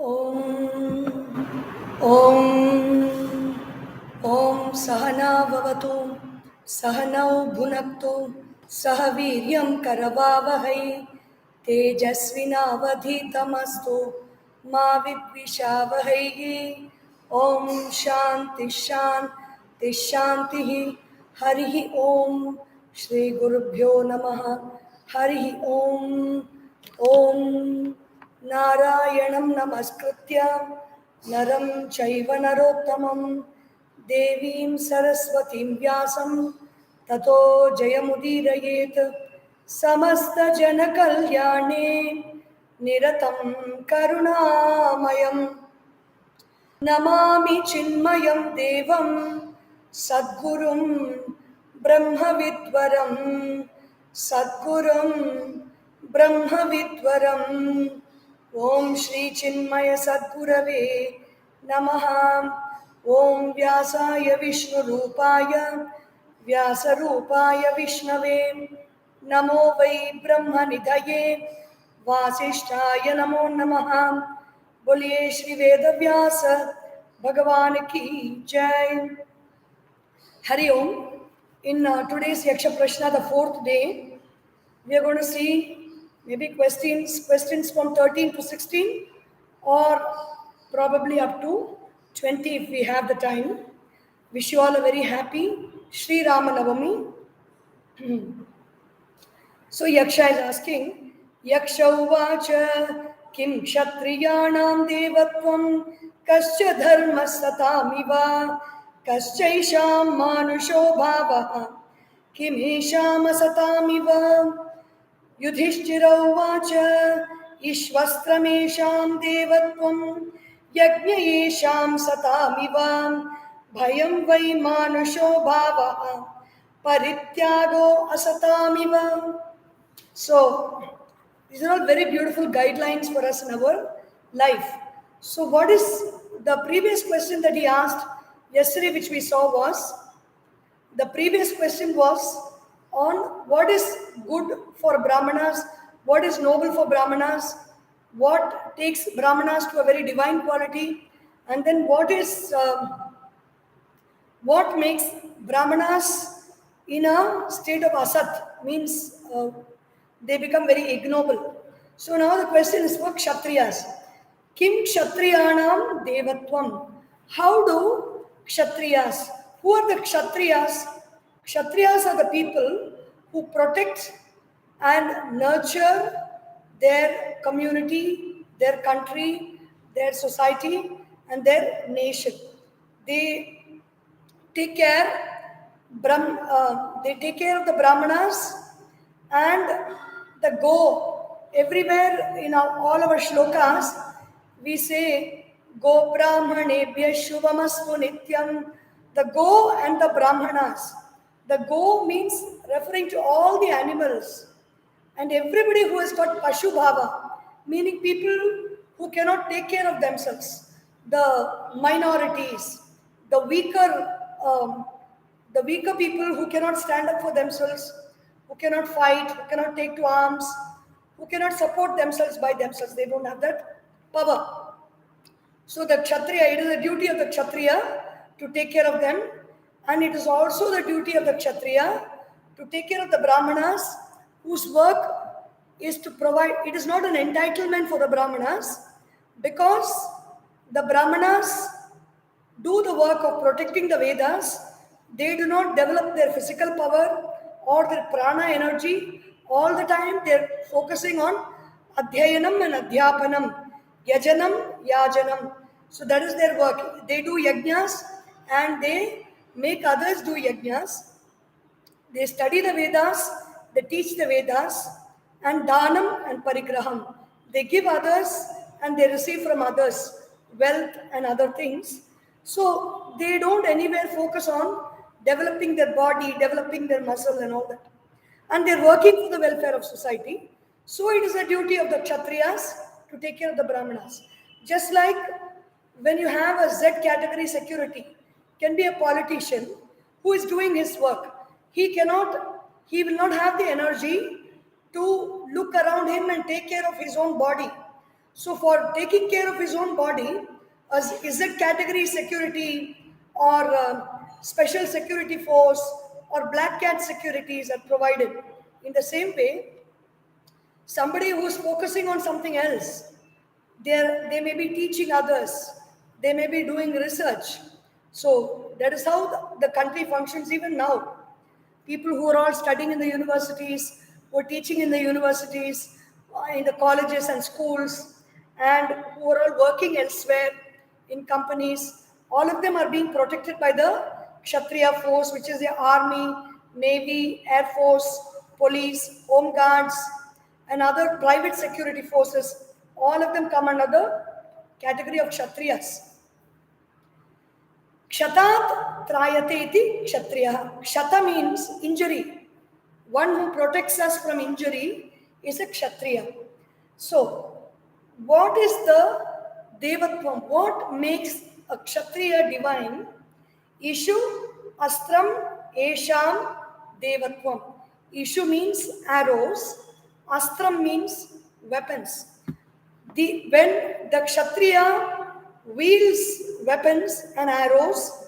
Om Om Om Sahana Vavatu Sahanau Bhunaktu Sahaviryam Karavavahai Tejasvinavadhitamastu Ma Vidvishavahai. Om Shanti Shanti Shanti Harihi Om Shri Gurubhyo Namaha Harihi Om Om Narayanam Namaskritya Naram Chaiva Narottamam Devim Saraswatim Vyasam Tato Jayamudirayet Samasta Jana Kalyane Niratam Karunamayam Namami Chinmayam Devam Sadgurum Brahmavidvaram Sadgurum Brahmavidvaram. Om Shri Chinmaya Sadgurave Namaha. Om Vyasaya Vishnu Rupaya Vyasa Rupaya Vishnave Namo Vai Brahma Nidhaye Vasishtaya Namo Namaha. बोलिए श्री वेद व्यास भगवान की जय. Hari Om. In today's Yaksha Prashna, the fourth day, we are going to see maybe questions from 13 to 16 or probably up to 20 if we have the time. Wish you all a very happy Sri Ramanavami. So Yaksha is asking, Yaksha uvacha kim kshatriyanam devatvam kascha dharma satamiva kaschaisham manusho bhavaha kim isham asatamiva. Yudhishthira uvacha ishvastramesham devatvam yajnayesham satamiva bhayam vai manusho bhavaha parityago asatamiva. So, these are all very beautiful guidelines for us in our life. So, what is the previous question that he asked yesterday, which we saw was, the previous question was on what is good for Brahmanas, what is noble for Brahmanas, what takes Brahmanas to a very divine quality, and then what makes Brahmanas in a state of asat, means they become very ignoble. So now the question is for Kshatriyas. Kim Kshatriyanam Devatvam. How do Kshatriyas, who are the Kshatriyas? Kshatriyas are the people who protect and nurture their community, their country, their society, and their nation. They take care of the Brahmanas, and the go, everywhere in all our shlokas, we say, Go Brahmanebhya Shubhamastu Nityam. The go and the Brahmanas. The go means referring to all the animals and everybody who has got Pashu Bhava, meaning people who cannot take care of themselves, the minorities, the weaker people who cannot stand up for themselves, who cannot fight, who cannot take to arms, who cannot support themselves by themselves. They don't have that power. So the Kshatriya, it is the duty of the Kshatriya to take care of them, and it is also the duty of the Kshatriya to take care of the Brahmanas, whose work is to provide. It is not an entitlement for the Brahmanas, because the Brahmanas do the work of protecting the Vedas. They do not develop their physical power or their prana energy. All the time they're focusing on adhyayanam and adhyapanam, yajanam, yajanam. So that is their work. They do yajnas and they make others do yajnas. They study the Vedas, they teach the Vedas, and dhanam and parigraham. They give others and they receive from others wealth and other things. So they don't anywhere focus on developing their body, developing their muscle and all that. And they're working for the welfare of society. So it is a duty of the Kshatriyas to take care of the Brahmanas. Just like when you have a Z category security, can be a politician who is doing his work. He will not have the energy to look around him and take care of his own body. So for taking care of his own body, is it category security or special security force or black cat securities are provided. In the same way, somebody who's focusing on something else, they may be teaching others, they may be doing research. So that is how the country functions even now. People who are all studying in the universities, who are teaching in the universities, in the colleges and schools, and who are all working elsewhere in companies, all of them are being protected by the Kshatriya force, which is the army, navy, air force, police, home guards, and other private security forces. All of them come under the category of Kshatriyas. Kshatat trayate iti kshatriya. Kshata means injury. One who protects us from injury is a kshatriya. So, what is the devatvam? What makes a kshatriya divine? Ishu astram esham devatvam. Ishu means arrows. Astram means weapons. When the kshatriya wields weapons and arrows,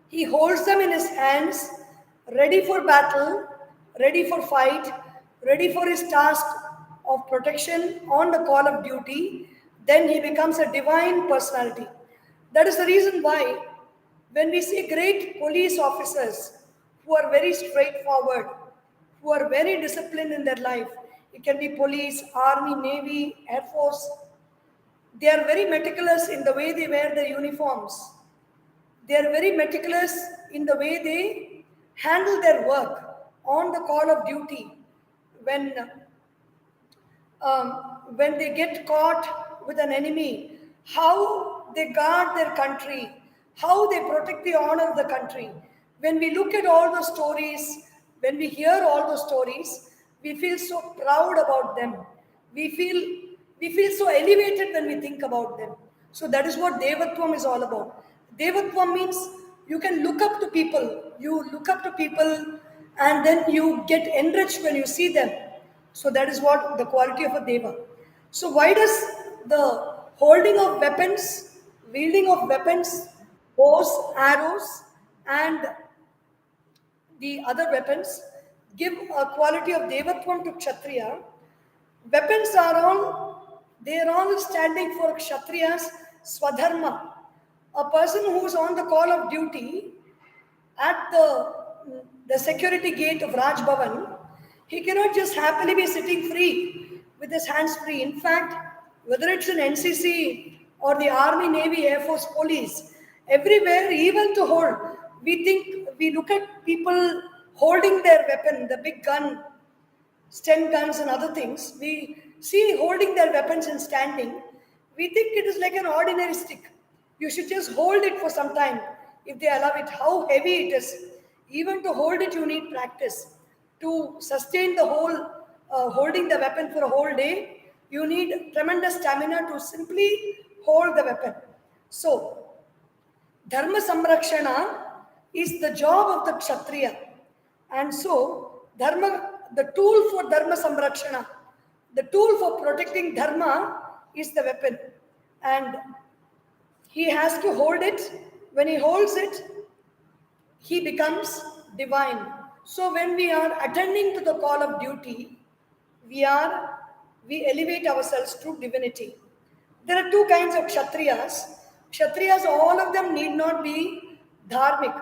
he holds them in his hands, ready for battle, ready for fight, ready for his task of protection on the call of duty. Then he becomes a divine personality. That is the reason why when we see great police officers who are very straightforward, who are very disciplined in their life, it can be police, army, navy, air force, they are very meticulous in the way they wear their uniforms. They are very meticulous in the way they handle their work on the call of duty. When, when they get caught with an enemy, how they guard their country, how they protect the honor of the country. When we look at all the stories, when we hear all the stories, we feel so proud about them. We feel so elevated when we think about them. So that is what Devatvam is all about. Devatvam means you can look up to people. You look up to people and then you get enriched when you see them. So that is what the quality of a Deva. So why does the holding of weapons, wielding of weapons, bows, arrows, and the other weapons give a quality of Devatvam to Kshatriya? Weapons are all, they are all standing for Kshatriya's Swadharma. A person who is on the call of duty at the security gate of Raj Bhavan, he cannot just happily be sitting free with his hands free. In fact, whether it's an NCC or the Army, Navy, Air Force, Police, everywhere, even to hold, we look at people holding their weapon, the big gun, Sten guns and other things. We see holding their weapons and standing. We think it is like an ordinary stick. You should just hold it for some time if they allow it. How heavy it is. Even to hold it, you need practice. To sustain the whole holding the weapon for a whole day, you need tremendous stamina to simply hold the weapon. So, Dharma Samrakshana is the job of the Kshatriya. And so, the tool for Dharma Samrakshana, the tool for protecting Dharma is the weapon. And he has to hold it. When he holds it, he becomes divine. So when we are attending to the call of duty, we elevate ourselves to divinity. There are two kinds of Kshatriyas. Kshatriyas, all of them need not be dharmic.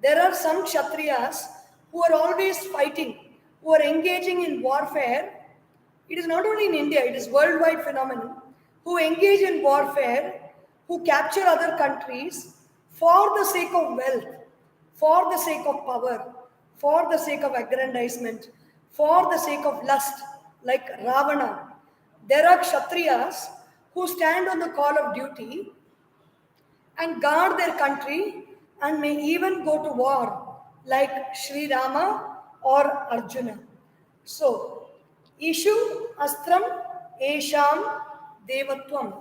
There are some Kshatriyas who are always fighting, who are engaging in warfare. It is not only in India, it is worldwide phenomenon. Who engage in warfare, who capture other countries for the sake of wealth, for the sake of power, for the sake of aggrandizement, for the sake of lust, like Ravana. There are Kshatriyas who stand on the call of duty and guard their country and may even go to war, like Sri Rama or Arjuna. So, Ishu Astram Esham Devatvam.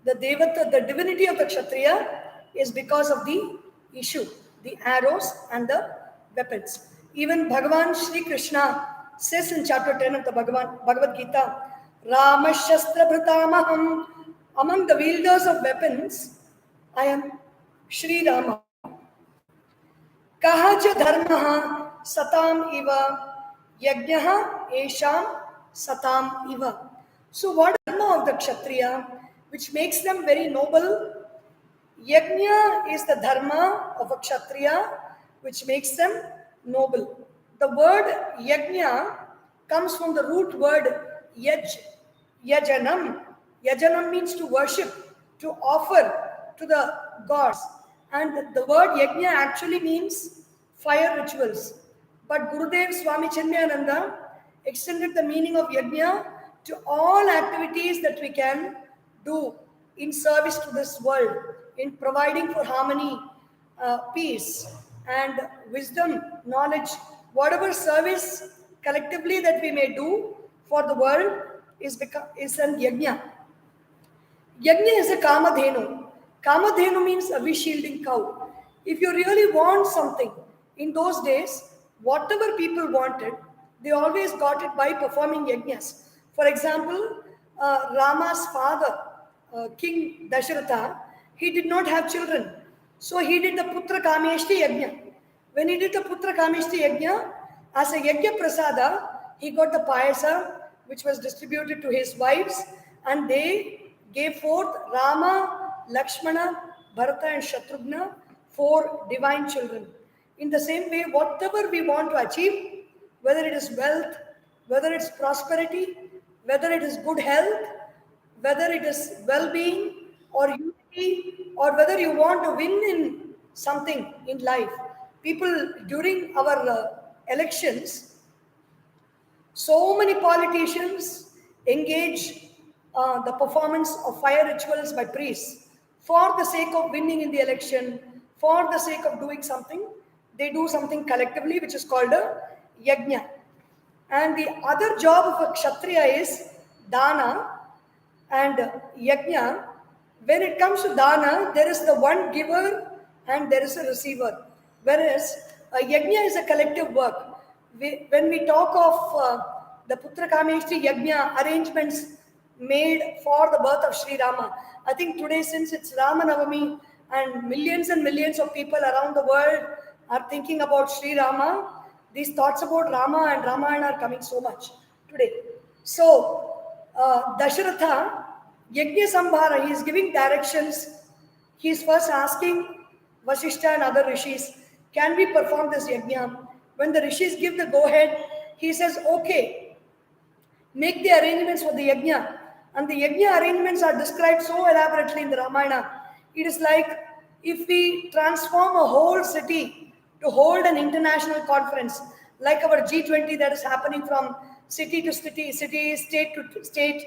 The divinity of the Kshatriya is because of the Ishu, the arrows and the weapons. Even Bhagavan Sri Krishna says in chapter 10 of the Bhagavad Gita, Ramashastra Bhritamaham. Among the wielders of weapons, I am Sri Rama. Kahacha dharmaha satam iva yajnaha esham satam iva. So what dharma of the Kshatriya which makes them very noble? Yajna is the dharma of a Kshatriya which makes them noble. The word yajna comes from the root word yajanam. Yajanam means to worship, to offer to the gods. And the word yajna actually means fire rituals. But Gurudev Swami Chinmaya extended the meaning of yajna to all activities that we can do in service to this world, in providing for harmony, peace, and wisdom, knowledge. Whatever service collectively that we may do for the world is an yajna. Yajna is a kamadhenu. Kamadhenu means a wish-yielding cow. If you really want something, in those days, whatever people wanted, they always got it by performing yajnas. For example, Rama's father, King Dasharatha, he did not have children. So he did the Putra Kameshti Yajna. When he did the Putra Kameshti Yajna, as a Yajna Prasada, he got the payasa, which was distributed to his wives, and they gave forth Rama, Lakshmana, Bharata, and Shatrughna, 4 divine children. In the same way, whatever we want to achieve, whether it is wealth, whether it's prosperity, whether it is good health, whether it is well-being or unity, or whether you want to win in something in life. People during our elections, so many politicians engage the performance of fire rituals by priests for the sake of winning in the election, for the sake of doing something. They do something collectively, which is called a yajna. And the other job of a kshatriya is dana and yajna. When it comes to dana, there is the one giver and there is a receiver. Whereas a yajna is a collective work. When we talk of the Putra Kameshti Yajna arrangements made for the birth of Sri Rama, I think today, since it's Rama Navami and millions of people around the world are thinking about Sri Rama, these thoughts about Rama and Ramayana are coming so much today. So, Dasharatha, Yajna Sambhara, he is giving directions. He is first asking Vasishta and other rishis, can we perform this yajna? When the rishis give the go-ahead, he says, okay, make the arrangements for the yajna. And the yajna arrangements are described so elaborately in the Ramayana. It is like if we transform a whole city to hold an international conference, like our G20 that is happening from city to city, state to state,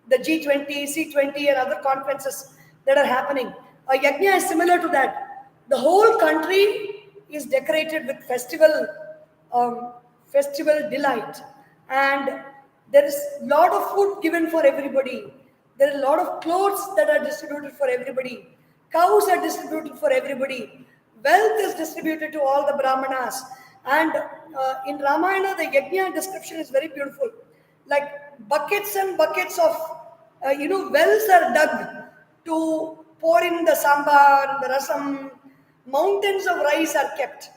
the G20, C20 and other conferences that are happening. A yajna is similar to that. The whole country is decorated with festival delight, and there is a lot of food given for everybody. There are a lot of clothes that are distributed for everybody. Cows are distributed for everybody. Wealth is distributed to all the brahmanas. And in Ramayana, the yajna description is very beautiful. Like buckets and buckets of, wells are dug to pour in the sambar, the rasam. Mountains of rice are kept.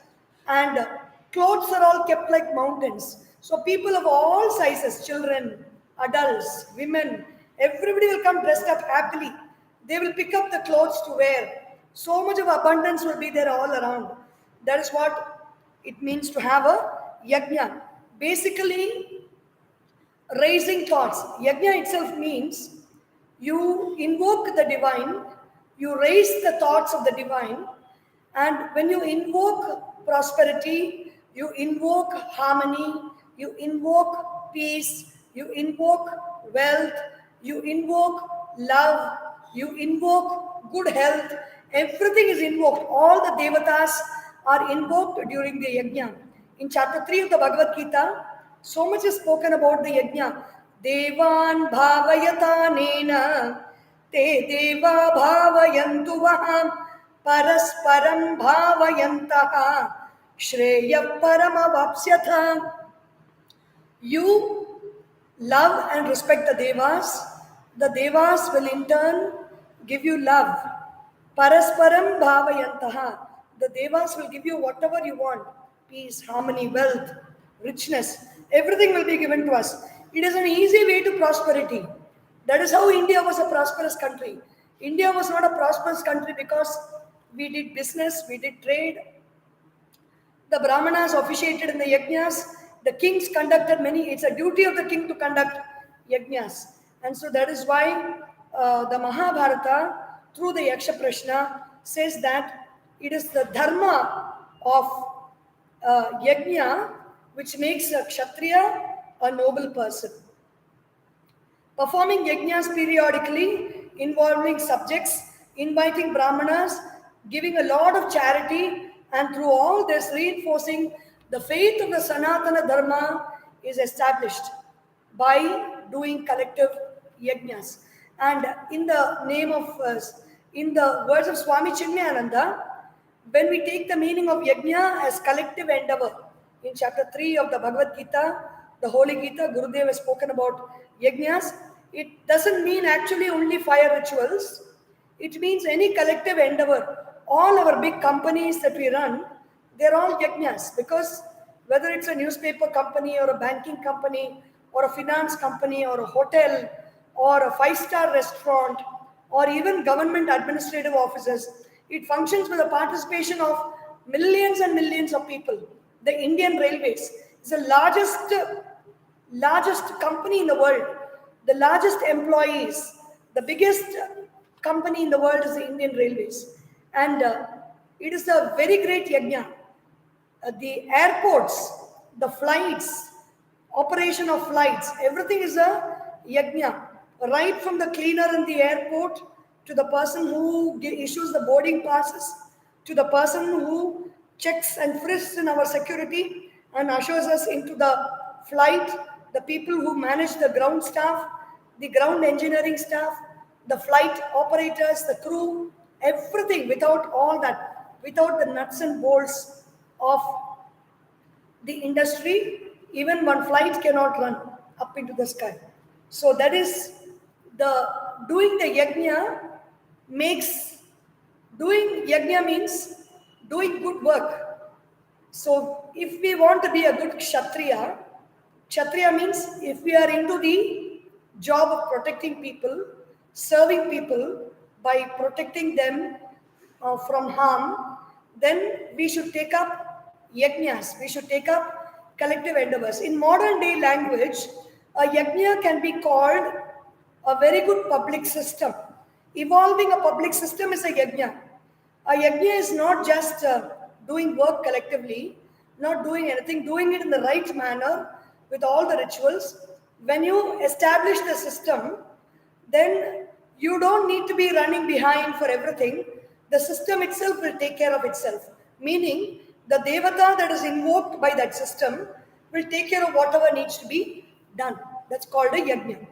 And clothes are all kept like mountains. So people of all sizes, children, adults, women, everybody will come dressed up happily. They will pick up the clothes to wear. So much of abundance will be there all around. That is what it means to have a yajna. Basically, raising thoughts. Yajna itself means you invoke the divine, you raise the thoughts of the divine, and when you invoke prosperity, you invoke harmony, you invoke peace, you invoke wealth, you invoke love, you invoke good health, everything is invoked. All the devatas are invoked during the yajna. In chapter 3 of the Bhagavad Gita, so much is spoken about the yajna. Devan bhavayatanena te deva bhavayantu vaham parasparam bhavayantaha shreya paramavapsyatha. You Love and respect the devas. The devas will in turn give you love. Parasparam bhavayantaha. The devas will give you whatever you want. Peace, harmony, wealth, richness. Everything will be given to us. It is an easy way to prosperity. That is how India was a prosperous country. India was not a prosperous country because we did business, we did trade, the Brahmanas officiated in the yajnas. The kings conducted many. It's a duty of the king to conduct yajnas. And so that is why the Mahabharata, through the Yaksha Prashna, says that it is the dharma of yajna which makes a kshatriya a noble person. Performing yajnas periodically, involving subjects, inviting brahmanas, giving a lot of charity, and through all this reinforcing the faith of the Sanatana Dharma is established by doing collective yajnas. And in the name of, in the words of Swami Chinmaya, when we take the meaning of yajna as collective endeavor, in chapter 3 of the Bhagavad Gita, the Holy Gita, Gurudev has spoken about yajnas. It doesn't mean actually only fire rituals. It means any collective endeavor. All our big companies that we run, they're all yajnas, because whether it's a newspaper company or a banking company or a finance company or a hotel or a five-star restaurant or even government administrative offices, it functions with the participation of millions and millions of people. The Indian Railways is the largest company in the world, the largest employees, the biggest company in the world is the Indian Railways. And it is a very great yajna. The airports, the flights, operation of flights, everything is a yajna. Right from the cleaner in the airport to the person who issues the boarding passes, to the person who checks and frisks in our security and ushers us into the flight, the people who manage the ground staff, the ground engineering staff, the flight operators, the crew, everything. Without all that, without the nuts and bolts of the industry, even one flight cannot run up into the sky. So that is doing the yajna means doing good work. So if we want to be a good kshatriya means if we are into the job of protecting people, serving people by protecting them from harm, then we should take up yajnas. We should take up collective endeavors. In modern day language, a yajna can be called a very good public system. Evolving a public system is a yajna. A yajna is not just doing work collectively, not doing anything, doing it in the right manner with all the rituals. When you establish the system, then you don't need to be running behind for everything. The system itself will take care of itself. Meaning, the devata that is invoked by that system will take care of whatever needs to be done. That's called a yajna.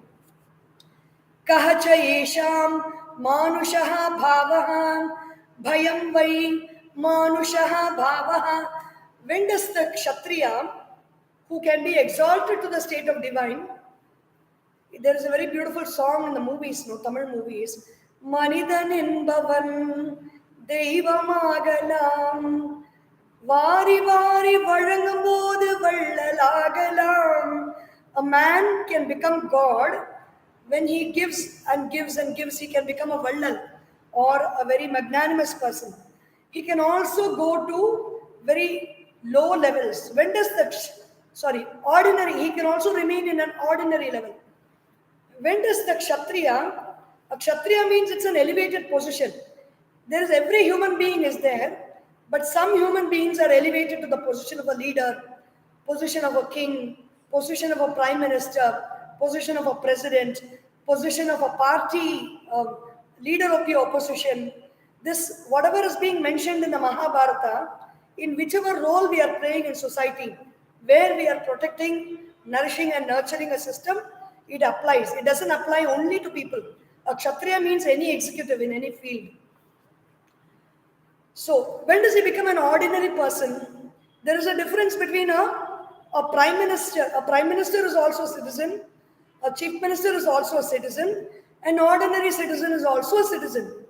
Kahacha yesham manushaha bhavaha bhayam vai manushaha bhavaha. When does the kshatriya, who can be exalted to the state of divine, there is a very beautiful song in the movies, Tamil movies. Manidan என்பவன் தெய்வமாகலாம் வாரி வாரி வழங்கும் போது வள்ளலாகலாம். A man can become God when he gives and gives and gives. He can become a vallal or a very magnanimous person. He can also go to very low levels. When does ordinary, he can also remain in an ordinary level. When does the kshatriya, a kshatriya means it's an elevated position. There is every human being is there, but some human beings are elevated to the position of a leader, position of a king, position of a prime minister, position of a president, position of a party, leader of the opposition. This, whatever is being mentioned in the Mahabharata, in whichever role we are playing in society, where we are protecting, nourishing and nurturing a system, it applies. It doesn't apply only to people. A kshatriya means any executive in any field. So, when does he become an ordinary person? There is a difference between a prime minister. A prime minister is also a citizen. A chief minister is also a citizen. An ordinary citizen is also a citizen.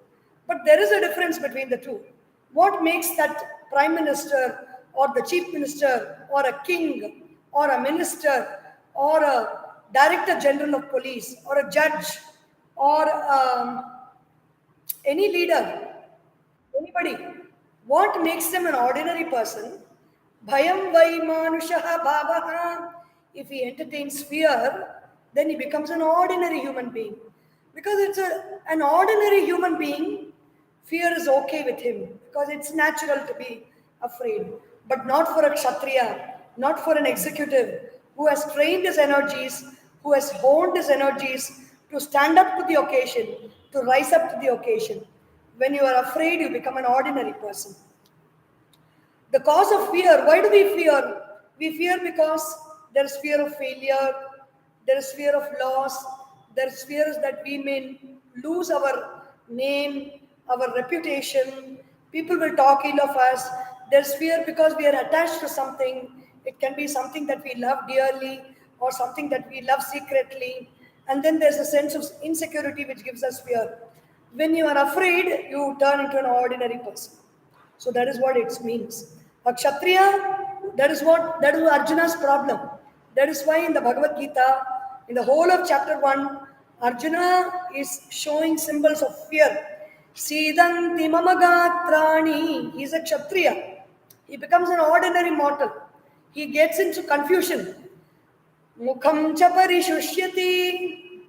But there is a difference between the two. What makes that prime minister or the chief minister or a king or a minister or a director general of police or a judge or any leader, anybody, what makes them an ordinary person? Bhayam vai manushaha bhavaha. If he entertains fear, then he becomes an ordinary human being. Because an ordinary human being, fear is okay with him because it's natural to be afraid. But not for a kshatriya, not for an executive who has trained his energies, who has honed his energies to stand up to the occasion, to rise up to the occasion. When you are afraid, you become an ordinary person. The cause of fear, why do we fear? We fear because there is fear of failure, there is fear of loss, there is fear that we may lose our name, our reputation, people will talk ill of us. There's fear because we are attached to something. It can be something that we love dearly or something that we love secretly. And then there's a sense of insecurity which gives us fear. When you are afraid, you turn into an ordinary person. So that is what it means. A Kshatriya, that is Arjuna's problem. That is why in the Bhagavad Gita, in the whole of chapter 1, Arjuna is showing symbols of fear. Sidanti mamagatrani, he is a Kshatriya. He becomes an ordinary mortal. He gets into confusion. Mukham cha parishushyati.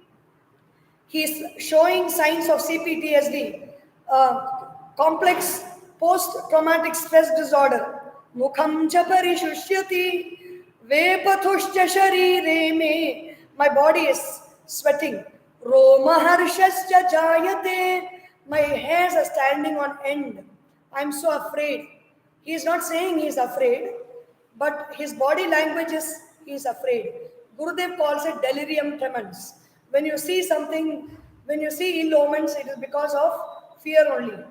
He is showing signs of CPTSD, complex post-traumatic stress disorder. Mukham cha parishushyati, vepathushcha sharire me. My body is sweating. Romaharshascha jayate. My hairs are standing on end. I'm so afraid. He is not saying he is afraid, but his body language is he is afraid. Gurudev calls it delirium tremens. When you see something, when you see ill omens, it is because of fear only.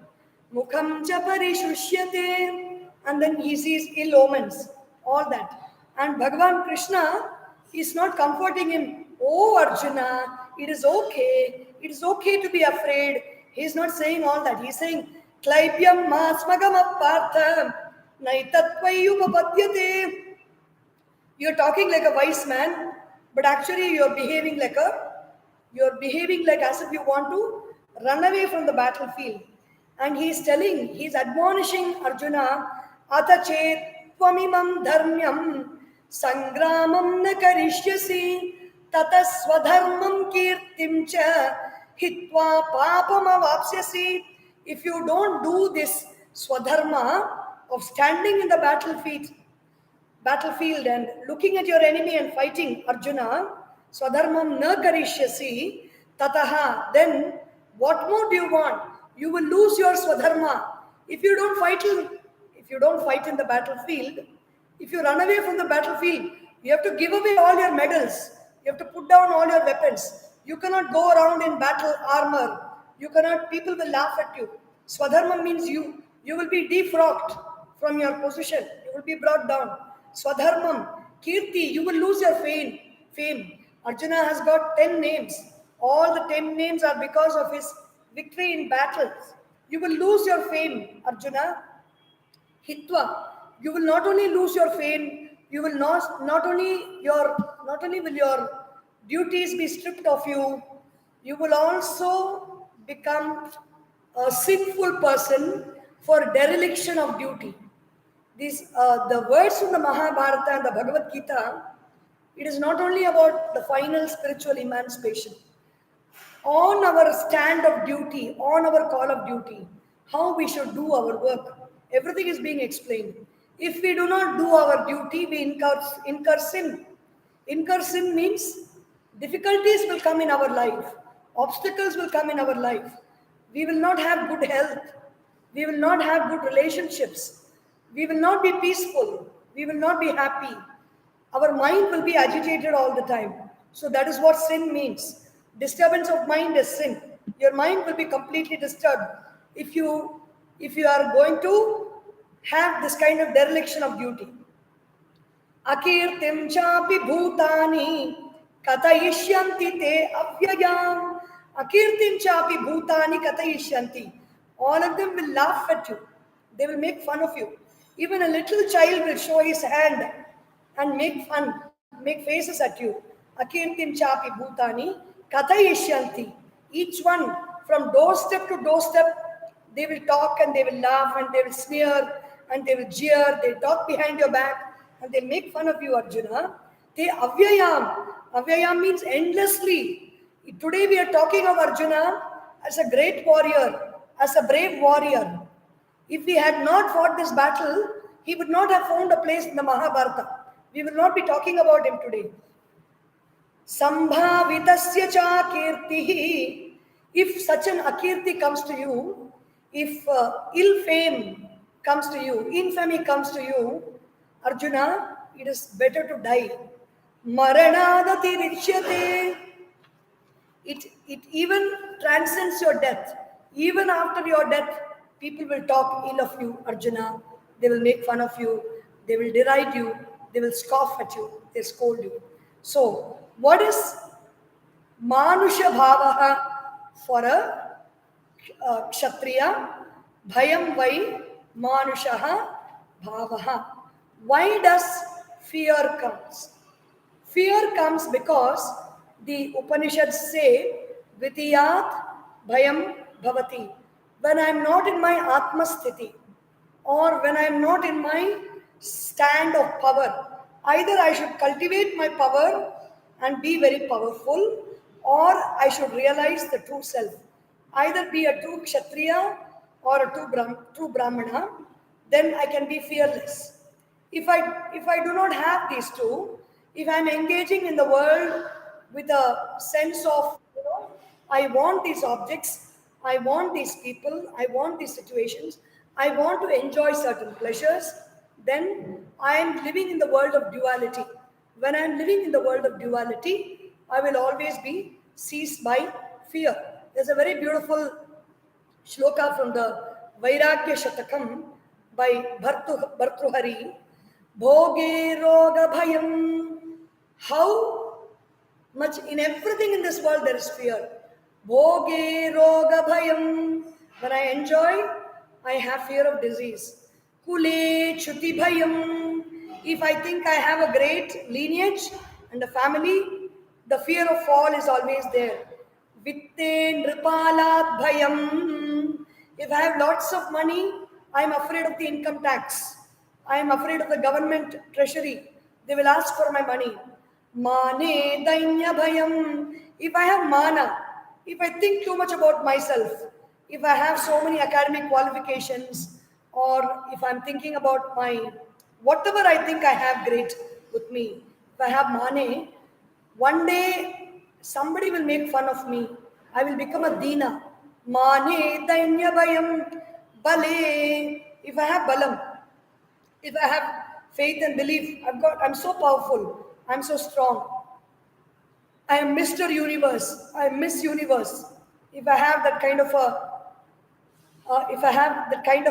Mukham cha parishushyate, and then he sees ill omens, all that. And Bhagavan Krishna is not comforting him. Oh Arjuna, it is okay to be afraid. He is not saying all that. He is saying, Klaipyam masmagam apartham naitatvayupapadyate. You're talking like a wise man, but actually you're behaving like as if you want to run away from the battlefield. And he's admonishing Arjuna, Atachet tvamimam dharmyam sangramam na karishyasi tata swadharmam kirtim cha hitva papam avapsyasi. If you don't do this swadharma of standing in the battlefield and looking at your enemy and fighting, Arjuna, swadharmam na karishyasi tataha, then what more do you want? You will lose your swadharma. If you don't fight in the battlefield, if you run away from the battlefield, you have to give away all your medals. You have to put down all your weapons. You cannot go around in battle armor. People will laugh at you. Swadharma means you will be defrocked from your position. You will be brought down. Swadharmam, Kirti, you will lose your fame. Arjuna has got 10 names. All the 10 names are because of his victory in battles. You will lose your fame, Arjuna. Hitva, you will not only lose your fame, you will not only will your duties be stripped of you, you will also become a sinful person for dereliction of duty. The words from the Mahabharata and the Bhagavad Gita, it is not only about the final spiritual emancipation. On our stand of duty, on our call of duty, how we should do our work, everything is being explained. If we do not do our duty, we incur sin. Incur sin means difficulties will come in our life, obstacles will come in our life. We will not have good health, we will not have good relationships, we will not be peaceful, we will not be happy. Our mind will be agitated all the time. So that is what sin means. Disturbance of mind is sin. Your mind will be completely disturbed if you are going to have this kind of dereliction of duty. Akirtim chapi bhutani Katayishyanti te avyayam. Akirtim chapi bhutani katayishyanti. All of them will laugh at you. They will make fun of you. Even a little child will show his hand and make fun, make faces at you. Akirtim chapi bhutani katayishyanti. Each one from doorstep to doorstep, they will talk and they will laugh and they will sneer and they will jeer. They'll talk behind your back and they'll make fun of you, Arjuna. Te avyayam. Avyayam means endlessly. Today we are talking of Arjuna as a great warrior, as a brave warrior. If he had not fought this battle, he would not have found a place in the Mahabharata. We will not be talking about him today. Sambhavitasya cha kirtihi. If such an akirti comes to you, if ill fame comes to you, infamy comes to you, Arjuna, it is better to die. Maranadati richyate. It even transcends your death. Even after your death, people will talk ill of you, Arjuna. They will make fun of you. They will deride you. They will scoff at you. They scold you. So, what is Manusha Bhavaha for a Kshatriya? Bhayam vai Manushaha Bhavaha. Why does fear comes? Fear comes because the Upanishads say, Vidiyat Bhayam Bhavati. When I am not in my Atma Sthiti, or when I am not in my stand of power, either I should cultivate my power and be very powerful, or I should realize the true self. Either be a true Kshatriya or a true Brahmana, then I can be fearless. If I do not have these two, if I am engaging in the world with a sense of, I want these objects, I want these people, I want these situations, I want to enjoy certain pleasures, then I am living in the world of duality. When I am living in the world of duality, I will always be seized by fear. There's a very beautiful shloka from the Vairagya Shatakam by Bhartruhari. Bhoge roga bhayam. How much in everything in this world there is fear. Bhoge roga bhayam. When I enjoy, I have fear of disease. Kule chuti bhayam. If I think I have a great lineage and a family, the fear of fall is always there. Vitte nripalat bhayam. If I have lots of money, I am afraid of the income tax. I am afraid of the government treasury. They will ask for my money. Mane dainya bhayam. If I have mana, if I think too much about myself, if I have so many academic qualifications, or if I'm thinking about my, whatever I think I have great with me, if I have mane, one day somebody will make fun of me. I will become a dina. Mane dainya bhayam bale. If I have balam, if I have faith and belief, I'm so powerful, I'm so strong. I am Mr. Universe, I am Miss Universe. If I have that kind of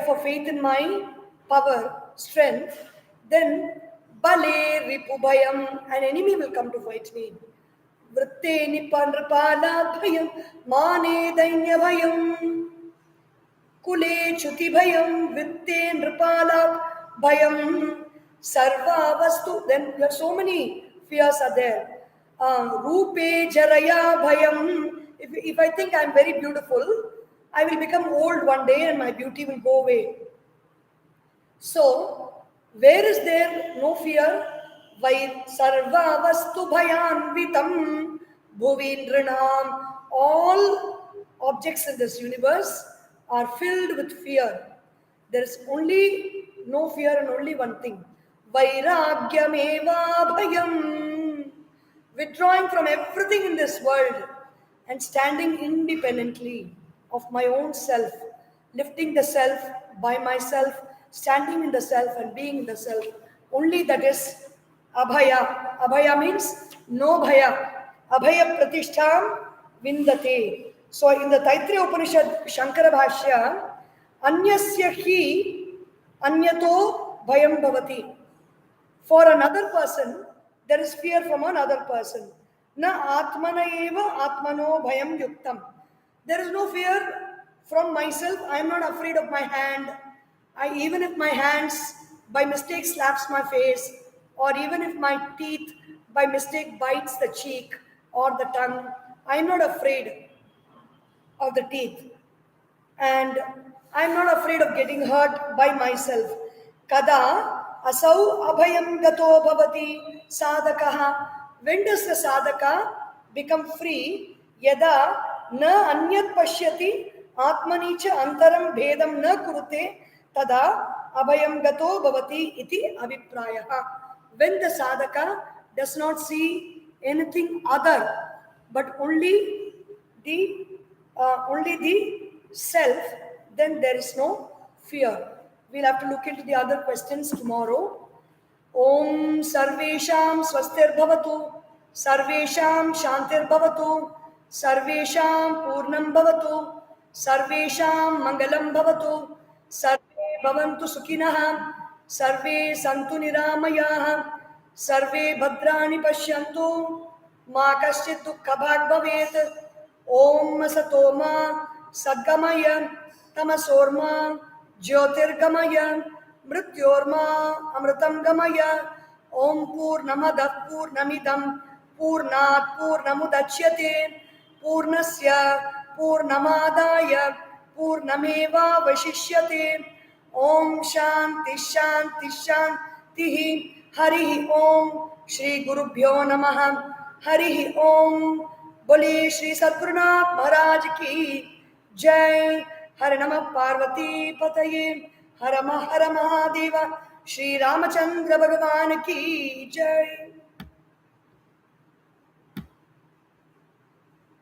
a faith in my power, strength, then bale ripubhayam, an enemy will come to fight me. Vritte nipanrapala bhayam, mane dainya bhayam, kule chuti bhayam, vitte nripala bhayam, sarva vastu. Then there are so many fears are there. Rupe jaraya bhayam. If I think I'm very beautiful, I will become old one day and my beauty will go away. So, where is there no fear? Vai sarva vastu bhayanvitam bhuvindranam. All objects in this universe are filled with fear. There is only no fear and only one thing. Vairagyameva bhayam. Withdrawing from everything in this world and standing independently of my own self, lifting the self by myself, standing in the self and being in the self. Only that is abhaya. Abhaya means no bhaya. Abhaya pratishtham vindate. So in the Taittiriya Upanishad, Shankara Bhashya, anyasya hi anyato bhayam bhavati. For another person, there is fear from another person. Na atmana eva atmano bhayam yuktam. There is no fear from myself. I am not afraid of my hand. Even if my hands by mistake slaps my face, or even if my teeth by mistake bites the cheek or the tongue, I am not afraid of the teeth. And I'm not afraid of getting hurt by myself. Kada asau abhayam gato bhavati sadakaha. When does the sadaka become free? Yada na anyat pashyati atmani cha antaram bhedam na kurute tada abhayam gato bhavati iti abhiprayaha. When the sadaka does not see anything other but only the self, then there is no fear. We'll have to look into the other questions tomorrow. Om Sarvesham Swastir Bhavatu, Sarvesham Shantir Bhavatu, Sarvesham Purnam Bhavatu, Sarvesham Mangalam Bhavatu, Sarve Bhavantu Sukhinah, Sarve Santu Niramayaha, Sarve Bhadrani Pashyantu, Ma Kaschit Dukkha Bhag Bhavet, Om Satoma Sadgamaya, Tamasorma, Jyotirgamaya, Mrityorma, Amritam Gamaya, Om Purnamadav Purnamidam, Purnat Purnamudachyate, Purnasya Purnamadaya, Purnameva Vashishyate, Om Shanti Shanti Shanti, Hari Om, Shri Gurubhyo Namaha, Hari Om, बोले श्री सद्गुरुनाथ महाराज की जय। हर नमः पार्वती पतये, हर महादेव, श्री रामचंद्र भगवान की जय।